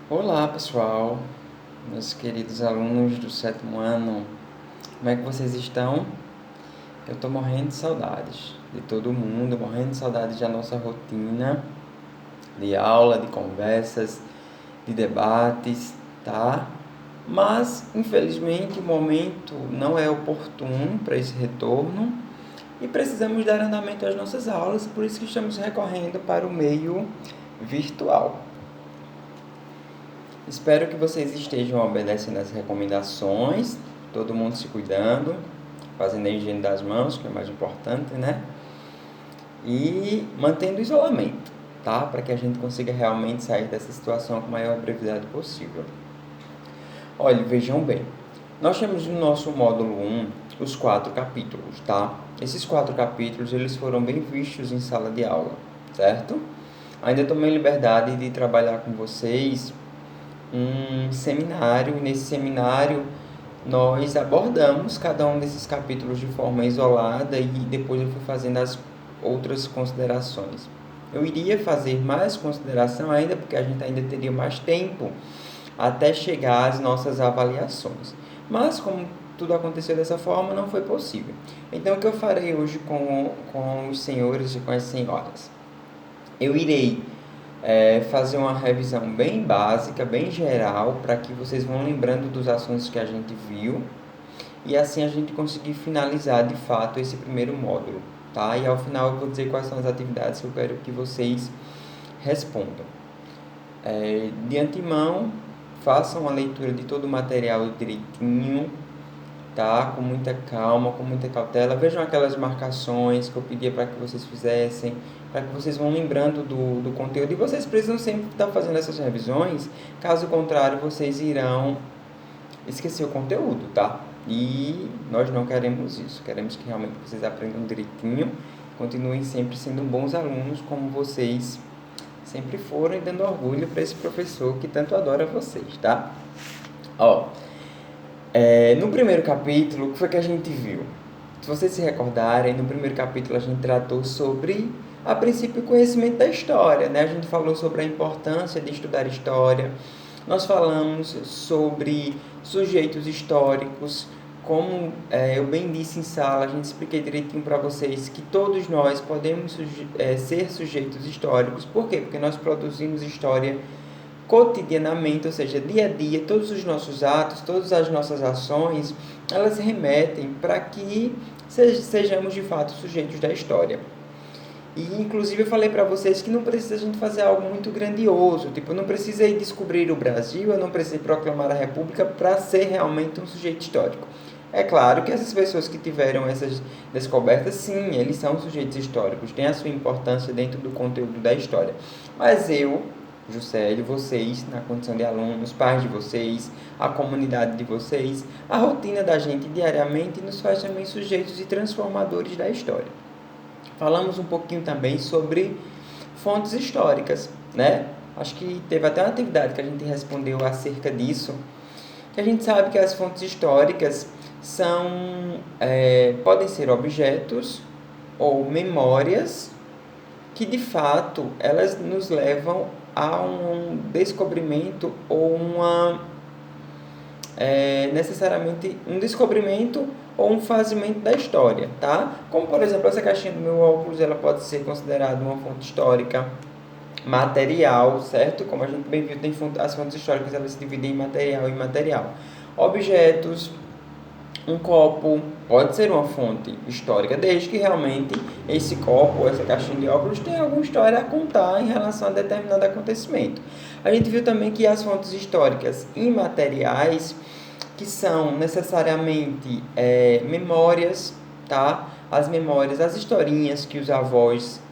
Olá pessoal, meus queridos alunos do sétimo ano, como é que vocês estão? Eu estou morrendo de saudades de todo mundo, morrendo de saudades da nossa rotina de aula, de conversas, de debates, tá? Mas, infelizmente, o momento não é oportuno para esse retorno e precisamos dar andamento às nossas aulas, por isso que estamos recorrendo para o meio virtual. Espero que vocês estejam obedecendo as recomendações, todo mundo se cuidando, fazendo a higiene das mãos, que é o mais importante, né? E mantendo o isolamento, tá? Para que a gente consiga realmente sair dessa situação com a maior brevidade possível. Olha, vejam bem, nós temos no nosso módulo 1 os 4 capítulos, tá? Esses 4 capítulos, eles foram bem vistos em sala de aula, certo? Ainda tomei liberdade de trabalhar com vocês um seminário. Nesse seminário, nós abordamos cada um desses capítulos de forma isolada e depois eu fui fazendo as outras considerações. Eu iria fazer mais consideração ainda, porque a gente ainda teria mais tempo até chegar às nossas avaliações. Mas, como tudo aconteceu dessa forma, não foi possível. Então, o que eu farei hoje com os senhores e com as senhoras? Eu irei fazer uma revisão bem básica, bem geral, para que vocês vão lembrando dos assuntos que a gente viu e assim a gente conseguir finalizar de fato esse primeiro módulo, tá? E ao final eu vou dizer quais são as atividades que eu quero que vocês respondam. De antemão, façam a leitura de todo o material direitinho, tá? Com muita calma, com muita cautela. Vejam aquelas marcações que eu pedia para que vocês fizessem, para que vocês vão lembrando do conteúdo. E vocês precisam sempre estar fazendo essas revisões, caso contrário, vocês irão esquecer o conteúdo, tá? E nós não queremos isso. Queremos que realmente vocês aprendam direitinho, continuem sempre sendo bons alunos, como vocês sempre foram, e dando orgulho para esse professor que tanto adora vocês, tá? No primeiro capítulo, o que foi que a gente viu? Se vocês se recordarem, no primeiro capítulo a gente tratou sobre, a princípio, o conhecimento da história, né? A gente falou sobre a importância de estudar história, nós falamos sobre sujeitos históricos, como eu bem disse em sala, a gente expliquei direitinho para vocês que todos nós podemos ser sujeitos históricos. Por quê? Porque nós produzimos história cotidianamente, ou seja, dia a dia, todos os nossos atos, todas as nossas ações, elas remetem para que sejamos de fato sujeitos da história. E inclusive eu falei para vocês que não precisa a gente fazer algo muito grandioso, tipo, não precisa ir descobrir o Brasil, eu não preciso proclamar a República para ser realmente um sujeito histórico. É claro que essas pessoas que tiveram essas descobertas, sim, eles são sujeitos históricos, têm a sua importância dentro do conteúdo da história. Mas eu, Juscelio, vocês, na condição de alunos, pais de vocês, a comunidade de vocês, a rotina da gente diariamente nos faz também sujeitos e transformadores da história. Falamos um pouquinho também sobre fontes históricas, né? Acho que teve até uma atividade que a gente respondeu acerca disso, que a gente sabe que as fontes históricas podem ser objetos ou memórias que de fato elas nos levam a um descobrimento ou necessariamente um descobrimento ou um fazimento da história, tá? Como, por exemplo, essa caixinha do meu óculos, ela pode ser considerada uma fonte histórica material, certo? Como a gente bem viu, as fontes históricas, elas se dividem em material e imaterial. Objetos, um copo pode ser uma fonte histórica, desde que realmente esse copo ou essa caixinha de óculos tenha alguma história a contar em relação a determinado acontecimento. A gente viu também que as fontes históricas imateriais, que são necessariamente memórias, tá? As memórias, as historinhas que os avós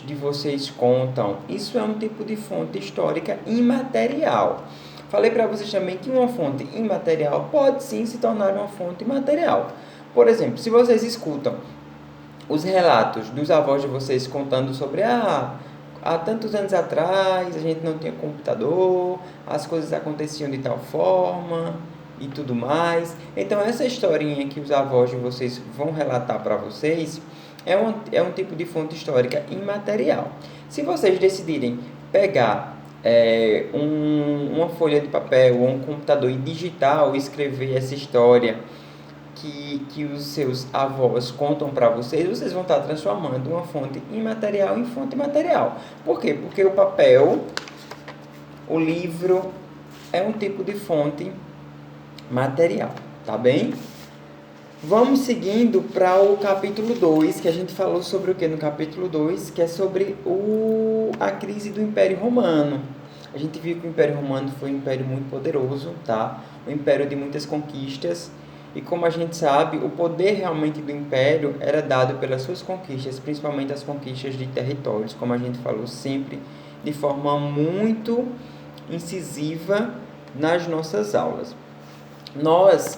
de vocês contam, isso é um tipo de fonte histórica imaterial. Falei para vocês também que uma fonte imaterial pode sim se tornar uma fonte material. Por exemplo, se vocês escutam os relatos dos avós de vocês contando sobre há tantos anos atrás a gente não tinha computador, as coisas aconteciam de tal forma e tudo mais. Então essa historinha que os avós de vocês vão relatar para vocês é um tipo de fonte histórica imaterial. Se vocês decidirem pegar uma folha de papel ou um computador e digitar ou escrever essa história que os seus avós contam para vocês, vocês vão estar transformando uma fonte imaterial em fonte material. Por quê? Porque o papel, o livro, é um tipo de fonte material, tá bem? Vamos seguindo para o capítulo 2, que a gente falou sobre o que no capítulo 2, que é sobre a crise do Império Romano. A gente viu que o Império Romano foi um império muito poderoso, tá? Um império de muitas conquistas. E como a gente sabe, o poder realmente do império era dado pelas suas conquistas, principalmente as conquistas de territórios, como a gente falou sempre, de forma muito incisiva nas nossas aulas. Nós,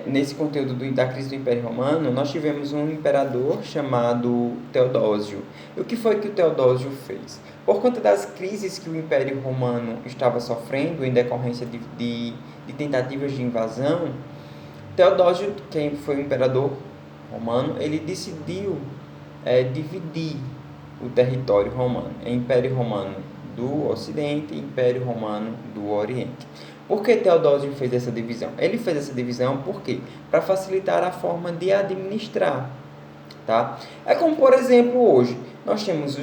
nesse conteúdo da crise do Império Romano, nós tivemos um imperador chamado Teodósio. E o que foi que o Teodósio fez? Por conta das crises que o Império Romano estava sofrendo em decorrência de tentativas de invasão, Teodósio, quem foi o imperador romano, ele decidiu dividir o território romano em Império Romano do Ocidente e Império Romano do Oriente. Por que Teodósio fez essa divisão? Ele fez essa divisão por quê? Para facilitar a forma de administrar. Tá? É como, por exemplo, hoje, nós temos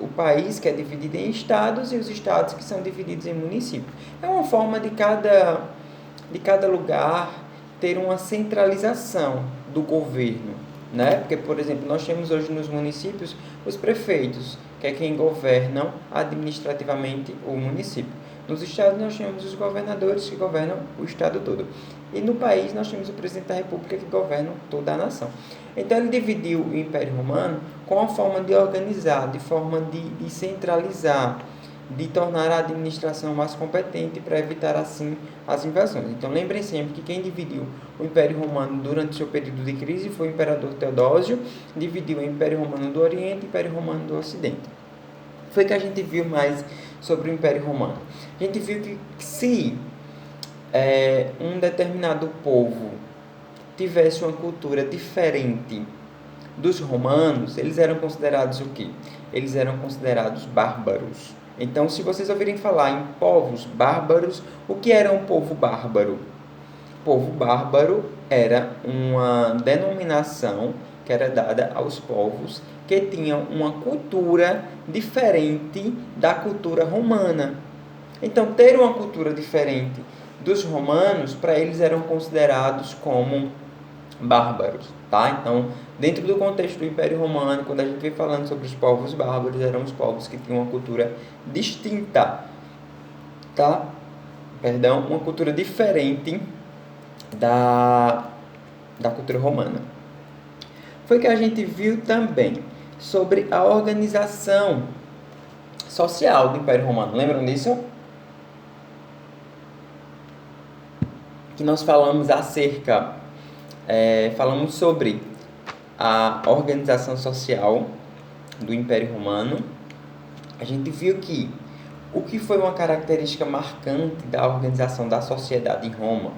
o país que é dividido em estados e os estados que são divididos em municípios. É uma forma de cada lugar ter uma centralização do governo, né? Porque, por exemplo, nós temos hoje nos municípios os prefeitos, que é quem governam administrativamente o município. Nos estados nós temos os governadores que governam o estado todo. E no país nós temos o presidente da república que governa toda a nação. Então ele dividiu o Império Romano com a forma de organizar, de forma de centralizar, de tornar a administração mais competente para evitar assim as invasões. Então lembrem sempre que quem dividiu o Império Romano durante o seu período de crise foi o imperador Teodósio, dividiu o Império Romano do Oriente e o Império Romano do Ocidente. Foi que a gente viu mais sobre o Império Romano. A gente viu que se um determinado povo tivesse uma cultura diferente dos romanos, eles eram considerados o quê? Eles eram considerados bárbaros. Então, se vocês ouvirem falar em povos bárbaros, o que era um povo bárbaro? Povo bárbaro era uma denominação que era dada aos povos que tinham uma cultura diferente da cultura romana. Então, ter uma cultura diferente dos romanos, para eles eram considerados como bárbaros, tá? Então, dentro do contexto do Império Romano, quando a gente vem falando sobre os povos bárbaros, eram os povos que tinham uma cultura distinta, tá? Perdão, uma cultura diferente da cultura romana. Foi que a gente viu também sobre a organização social do Império Romano. Lembram disso? Que nós falamos falamos sobre a organização social do Império Romano. A gente viu que o que foi uma característica marcante da organização da sociedade em Roma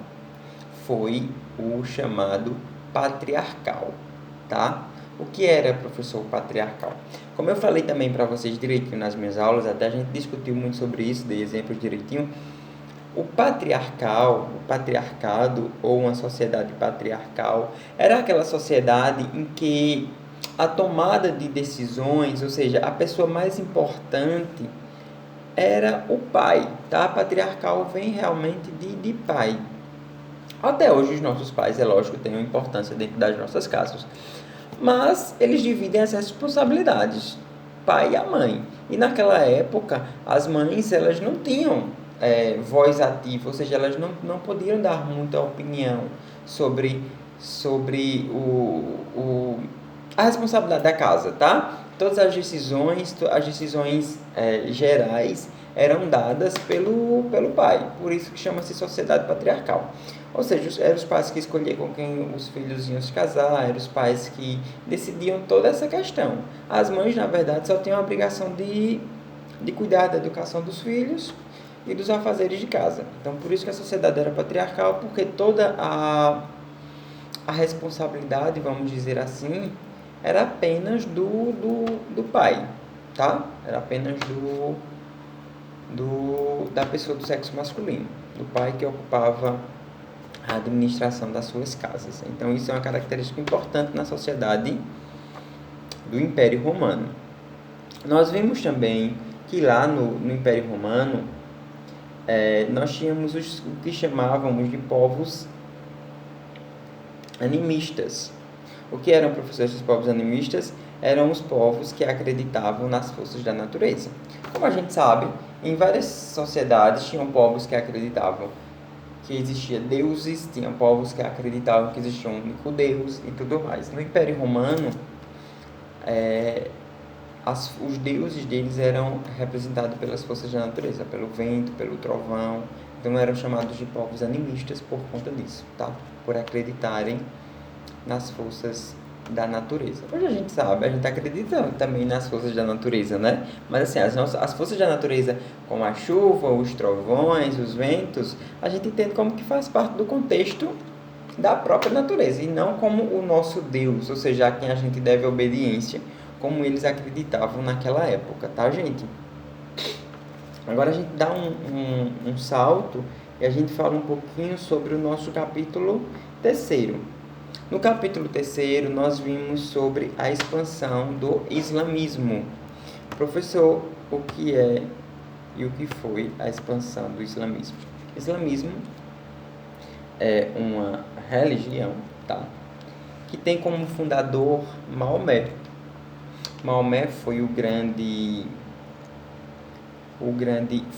foi o chamado patriarcal, tá? O que era, professor, patriarcal? Como eu falei também para vocês direitinho nas minhas aulas, até a gente discutiu muito sobre isso, dei exemplos direitinho. O patriarcado ou uma sociedade patriarcal era aquela sociedade em que a tomada de decisões, ou seja, a pessoa mais importante era o pai, tá? Patriarcal vem realmente de pai. Até hoje os nossos pais, é lógico, têm uma importância dentro das nossas casas, mas eles dividem as responsabilidades, pai e a mãe. E naquela época, as mães, elas não tinham voz ativa, ou seja, elas não podiam dar muita opinião sobre a responsabilidade da casa, tá? Todas as decisões gerais eram dadas pelo pai, por isso que chama-se sociedade patriarcal. Ou seja, eram os pais que escolhiam com quem os filhos iam se casar, eram os pais que decidiam toda essa questão. As mães, na verdade, só tinham a obrigação de cuidar da educação dos filhos e dos afazeres de casa. Então, por isso que a sociedade era patriarcal, porque toda a responsabilidade, vamos dizer assim, era apenas do pai, tá? Era apenas da pessoa do sexo masculino, do pai que ocupava a administração das suas casas. Então, isso é uma característica importante na sociedade do Império Romano. Nós vimos também que lá no Império Romano, nós tínhamos o que chamávamos de povos animistas. O que eram, professores, os povos animistas? Eram os povos que acreditavam nas forças da natureza. Como a gente sabe, em várias sociedades tinham povos que acreditavam que existia deuses, tinham povos que acreditavam que existia um único Deus e tudo mais. No Império Romano, os deuses deles eram representados pelas forças da natureza, pelo vento, pelo trovão. Então eram chamados de povos animistas por conta disso, tá? Por acreditarem nas forças da natureza. Hoje a gente sabe, a gente acredita também nas forças da natureza, né? Mas assim, as forças da natureza, como a chuva, os trovões, os ventos, a gente entende como que faz parte do contexto da própria natureza, e não como o nosso Deus, ou seja, a quem a gente deve obediência, como eles acreditavam naquela época, tá, gente? Agora a gente dá um salto e a gente fala um pouquinho sobre o nosso capítulo 3º. No capítulo 3º, nós vimos sobre a expansão do islamismo. Professor, o que é e o que foi a expansão do islamismo? O islamismo é uma religião, tá? Que tem como fundador Maomé. Maomé foi o grande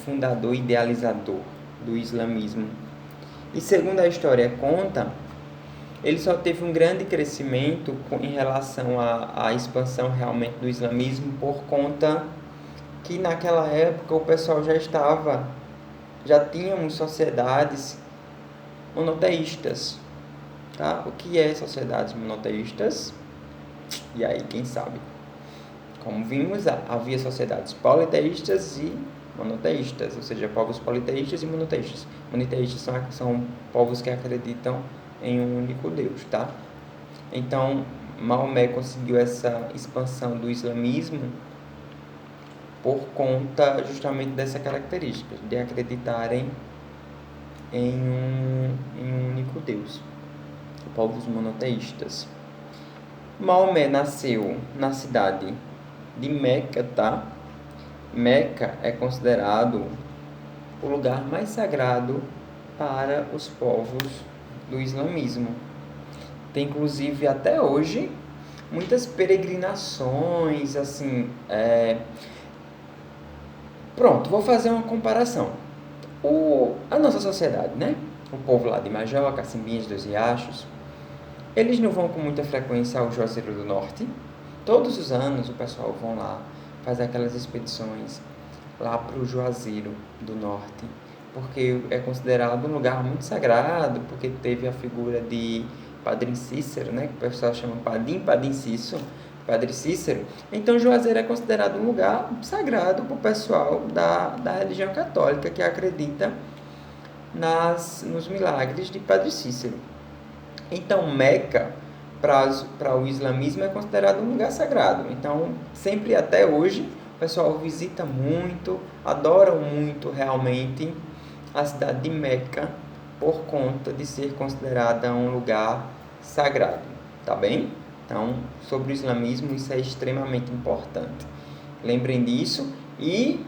fundador, idealizador do islamismo. E segundo a história conta, ele só teve um grande crescimento em relação à expansão realmente do islamismo por conta que naquela época o pessoal já tínhamos sociedades monoteístas, tá? O que é sociedades monoteístas? E aí, quem sabe? Como vimos, havia sociedades politeístas e monoteístas, ou seja, povos politeístas e monoteístas. Monoteístas são povos que acreditam em um único Deus, tá? Então, Maomé conseguiu essa expansão do islamismo por conta justamente dessa característica, de acreditarem em um único Deus, povos monoteístas. Maomé nasceu na cidade de Meca, tá? Meca é considerado o lugar mais sagrado para os povos do islamismo. Tem inclusive até hoje muitas peregrinações, assim, Pronto, vou fazer uma comparação. A nossa sociedade, né? O povo lá de Major, Cacimbinhas, Dois Riachos, eles não vão com muita frequência ao Juazeiro do Norte. Todos os anos o pessoal vão lá, faz aquelas expedições lá para o Juazeiro do Norte, porque é considerado um lugar muito sagrado, porque teve a figura de Padre Cícero, né, que o pessoal chama Padim Cícero, Padre Cícero. Então Juazeiro é considerado um lugar sagrado para o pessoal da religião católica, que acredita nos milagres de Padre Cícero. Então Meca, para o islamismo, é considerado um lugar sagrado. Então, sempre até hoje, o pessoal visita muito, adoram muito realmente a cidade de Meca, por conta de ser considerada um lugar sagrado, tá bem? Então, sobre o islamismo, isso é extremamente importante. Lembrem disso e,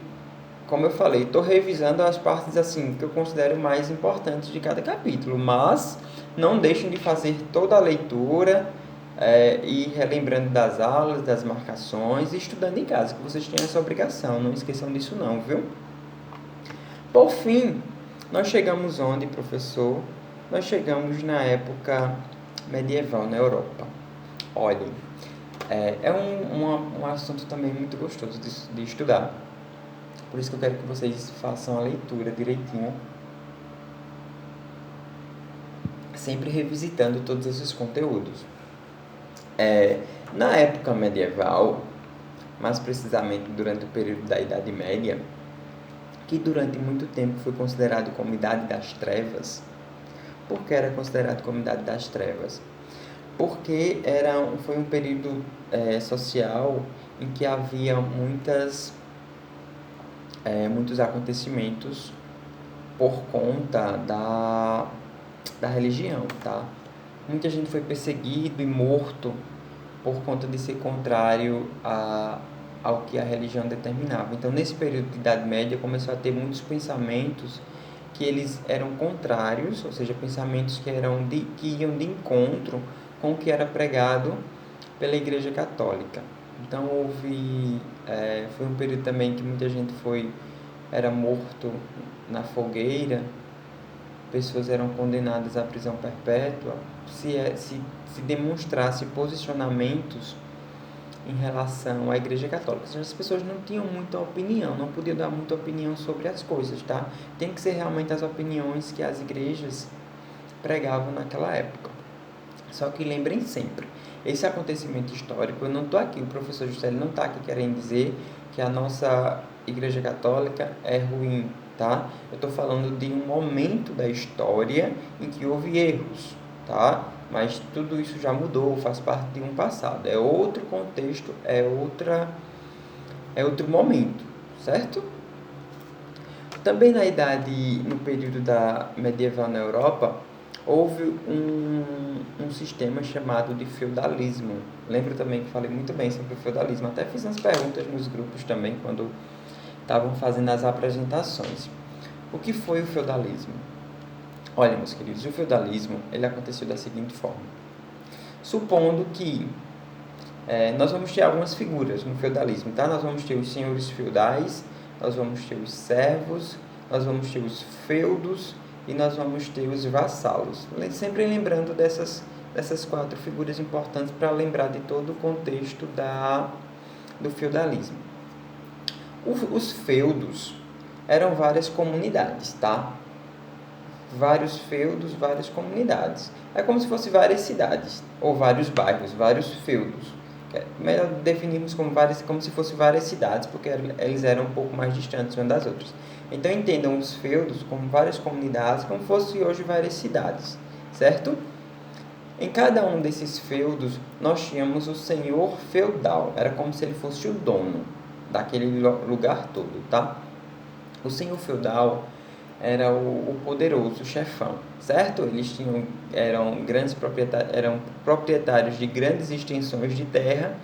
como eu falei, estou revisando as partes assim que eu considero mais importantes de cada capítulo, mas não deixem de fazer toda a leitura e relembrando das aulas, das marcações e estudando em casa, que vocês têm essa obrigação, não esqueçam disso não, viu? Por fim, nós chegamos onde, professor? Nós chegamos na época medieval na Europa. Olhem, é um assunto também muito gostoso de estudar, por isso que eu quero que vocês façam a leitura direitinho, sempre revisitando todos esses conteúdos. Na época medieval, mais precisamente durante o período da Idade Média, que durante muito tempo foi considerado como Idade das Trevas. Por que era considerado como Idade das Trevas? Porque foi um período social em que havia muitas muitos acontecimentos por conta da religião, tá? Muita gente foi perseguido e morto por conta de ser contrário ao que a religião determinava. Então, nesse período de Idade Média, começou a ter muitos pensamentos que eles eram contrários, ou seja, pensamentos que iam de encontro com o que era pregado pela Igreja Católica. Então, foi um período também que muita gente era morto na fogueira, pessoas eram condenadas à prisão perpétua, se demonstrasse posicionamentos em relação à Igreja Católica. As pessoas não tinham muita opinião, não podiam dar muita opinião sobre as coisas, tá? Tem que ser realmente as opiniões que as igrejas pregavam naquela época. Só que lembrem sempre, esse acontecimento histórico, eu não estou aqui, o professor Juscelio não está aqui querendo dizer que a nossa Igreja Católica é ruim, tá? Eu estou falando de um momento da história em que houve erros, tá? Mas tudo isso já mudou, faz parte de um passado, é outro contexto, é outro momento, certo? Também no período medieval na Europa, houve um sistema chamado de feudalismo. Lembro também que falei muito bem sobre o feudalismo, até fiz umas perguntas nos grupos também, quando estavam fazendo as apresentações. O que foi o feudalismo? Olha, meus queridos, o feudalismo ele aconteceu da seguinte forma. Supondo que nós vamos ter algumas figuras no feudalismo, tá? Nós vamos ter os senhores feudais, nós vamos ter os servos, nós vamos ter os feudos e nós vamos ter os vassalos. Sempre lembrando dessas 4 figuras importantes para lembrar de todo o contexto do feudalismo. Os feudos eram várias comunidades, tá? Vários feudos, várias comunidades. É como se fossem várias cidades, ou vários bairros, vários feudos. Melhor definirmos como se fossem várias cidades, porque eles eram um pouco mais distantes umas das outras. Então, entendam os feudos como várias comunidades, como fossem hoje várias cidades, certo? Em cada um desses feudos, nós tínhamos o senhor feudal. Era como se ele fosse o dono daquele lugar todo, tá? O senhor feudal era o poderoso chefão, certo? Eles eram proprietários de grandes extensões de terra,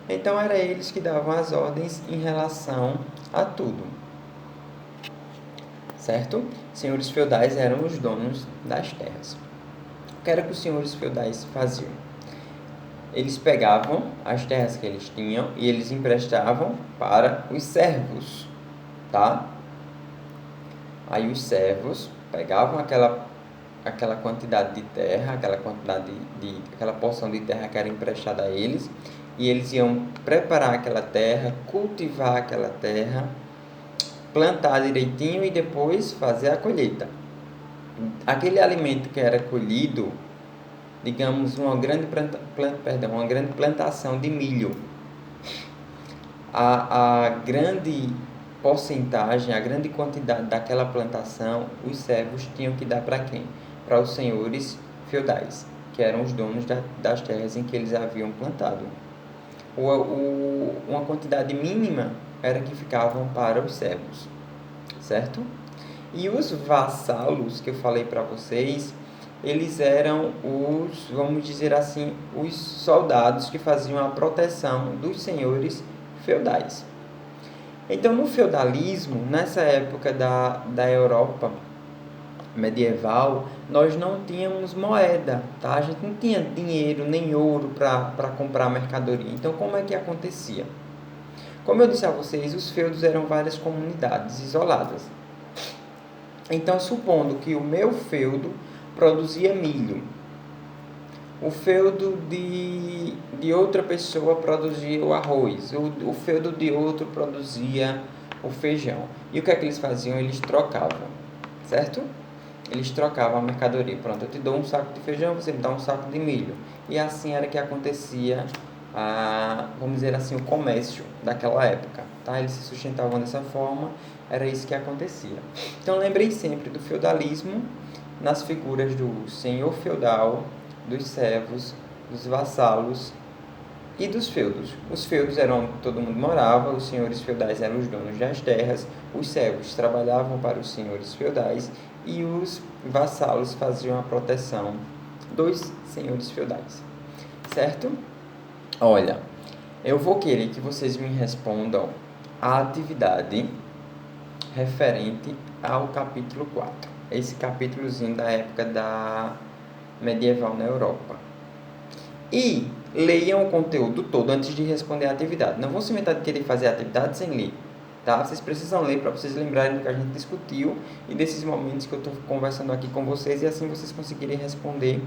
então eram eles que davam as ordens em relação a tudo, certo? Senhores feudais eram os donos das terras. O que era que os senhores feudais faziam? Eles pegavam as terras que eles tinham e eles emprestavam para os servos, tá? Aí os servos pegavam aquela quantidade de terra, aquela porção de terra que era emprestada a eles, e eles iam preparar aquela terra, cultivar aquela terra, plantar direitinho e depois fazer a colheita. Aquele alimento que era colhido, digamos, uma grande plantação de milho, a grande porcentagem, a grande quantidade daquela plantação, os servos tinham que dar para quem? Para os senhores feudais, que eram os donos das terras em que eles haviam plantado. Uma quantidade mínima era que ficavam para os servos, certo? E os vassalos, que eu falei para vocês, eles eram vamos dizer assim, os soldados que faziam a proteção dos senhores feudais. Então, no feudalismo, nessa época da Europa medieval, nós não tínhamos moeda, tá? A gente não tinha dinheiro nem ouro para comprar mercadoria. Então, como é que acontecia? Como eu disse a vocês, os feudos eram várias comunidades isoladas. Então, supondo que o meu feudo produzia milho, o feudo de outra pessoa produzia o arroz, o feudo de outro produzia o feijão. E o que é que eles faziam? Eles trocavam, certo? Eles trocavam a mercadoria. Pronto, eu te dou um saco de feijão, você me dá um saco de milho. E assim era que acontecia, vamos dizer assim, o comércio daquela época, tá? Eles se sustentavam dessa forma, era isso que acontecia. Então, lembrem sempre do feudalismo nas figuras do senhor feudal, dos servos, dos vassalos e dos feudos. Os feudos eram onde todo mundo morava, os senhores feudais eram os donos das terras, os servos trabalhavam para os senhores feudais e os vassalos faziam a proteção dos senhores feudais. Certo? Olha, eu vou querer que vocês me respondam a atividade referente ao capítulo 4. Esse capítulozinho da época medieval na Europa. E leiam o conteúdo todo antes de responder a atividade. Não vão se inventar de querer fazer a atividade sem ler. Tá? Vocês precisam ler para vocês lembrarem do que a gente discutiu e desses momentos que eu estou conversando aqui com vocês e assim vocês conseguirem responder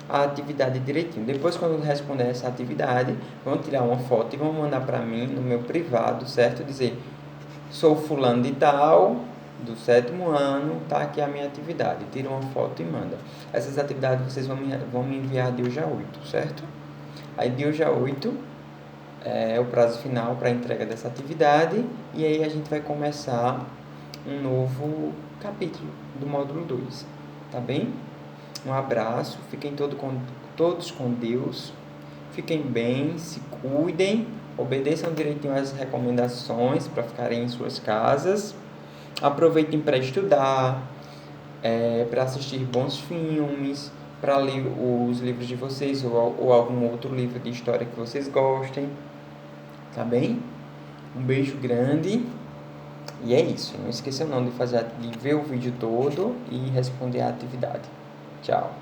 a atividade direitinho. Depois, quando responder essa atividade, vão tirar uma foto e vão mandar para mim no meu privado, certo? Dizer, sou fulano de tal, do 7º ano, tá aqui a minha atividade. Tira uma foto e manda. Essas atividades vocês vão me enviar de hoje a 8, certo? Aí de hoje a 8 é o prazo final para a entrega dessa atividade e aí a gente vai começar um novo capítulo do módulo 2, tá bem? Um abraço, fiquem todos com Deus, fiquem bem, se cuidem, obedeçam direitinho às recomendações para ficarem em suas casas, aproveitem para estudar, para assistir bons filmes, para ler os livros de vocês ou algum outro livro de história que vocês gostem, tá bem? Um beijo grande e é isso, não esqueçam não de ver o vídeo todo e responder a atividade. Tchau!